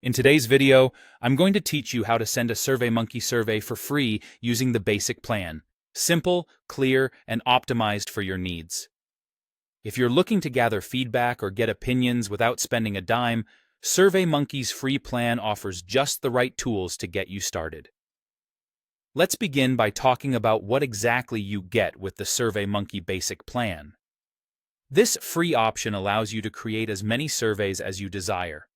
In today's video, I'm going to teach you how to send a Surveymonkey survey for free using the basic plan. Simple, clear, and optimized for your needs. If you're looking to gather feedback or get opinions without spending a dime, Surveymonkey's free plan offers just the right tools to get you started. Let's begin by talking about what exactly you get with the Surveymonkey basic plan. This free option allows you to create as many surveys as you desire.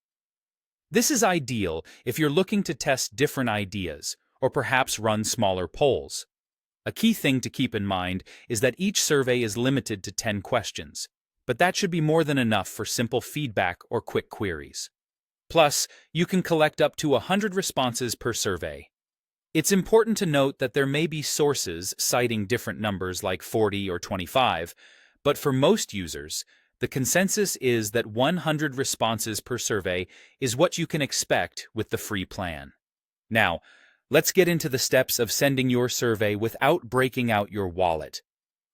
This is ideal if you're looking to test different ideas or perhaps run smaller polls. A key thing to keep in mind is that each survey is limited to 10 questions, but that should be more than enough for simple feedback or quick queries. Plus, you can collect up to 100 responses per survey. It's important to note that there may be sources citing different numbers like 40 or 25, but for most users, the consensus is that 100 responses per survey is what you can expect with the free plan. Now, let's get into the steps of sending your survey without breaking out your wallet.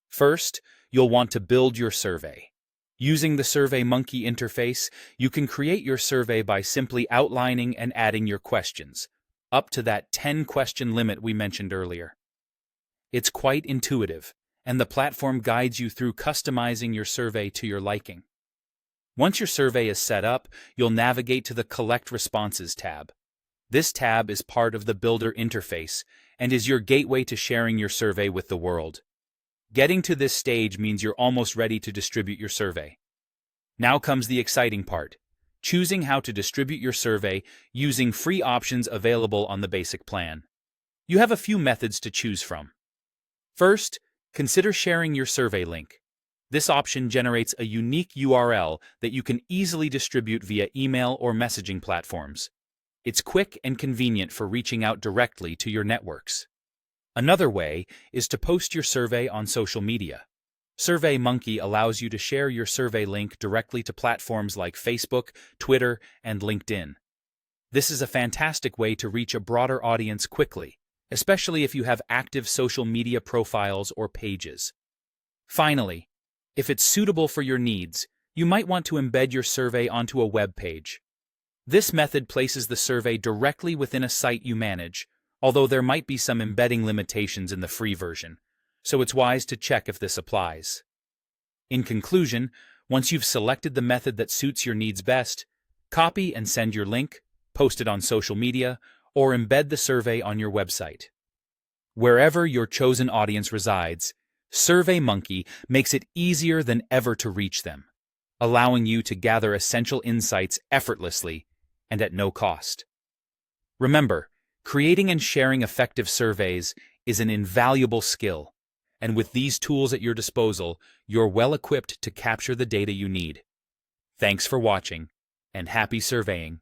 First, you'll want to build your survey. Using the Surveymonkey interface, you can create your survey by simply outlining and adding your questions, up to that 10-question limit we mentioned earlier. It's quite intuitive, and the platform guides you through customizing your survey to your liking. Once your survey is set up, you'll navigate to the Collect Responses tab. This tab is part of the Builder interface and is your gateway to sharing your survey with the world. Getting to this stage means you're almost ready to distribute your survey. Now comes the exciting part: choosing how to distribute your survey using free options available on the basic plan. You have a few methods to choose from. First, consider sharing your survey link. This option generates a unique URL that you can easily distribute via email or messaging platforms. It's quick and convenient for reaching out directly to your networks. Another way is to post your survey on social media. Surveymonkey allows you to share your survey link directly to platforms like Facebook, Twitter, and LinkedIn. This is a fantastic way to reach a broader audience quickly, especially if you have active social media profiles or pages. Finally, if it's suitable for your needs, you might want to embed your survey onto a web page. This method places the survey directly within a site you manage, although there might be some embedding limitations in the free version, so it's wise to check if this applies. In conclusion, once you've selected the method that suits your needs best, copy and send your link, post it on social media, or embed the survey on your website. Wherever your chosen audience resides, Surveymonkey makes it easier than ever to reach them, allowing you to gather essential insights effortlessly and at no cost. Remember, creating and sharing effective surveys is an invaluable skill, and with these tools at your disposal, you're well equipped to capture the data you need. Thanks for watching, and happy surveying.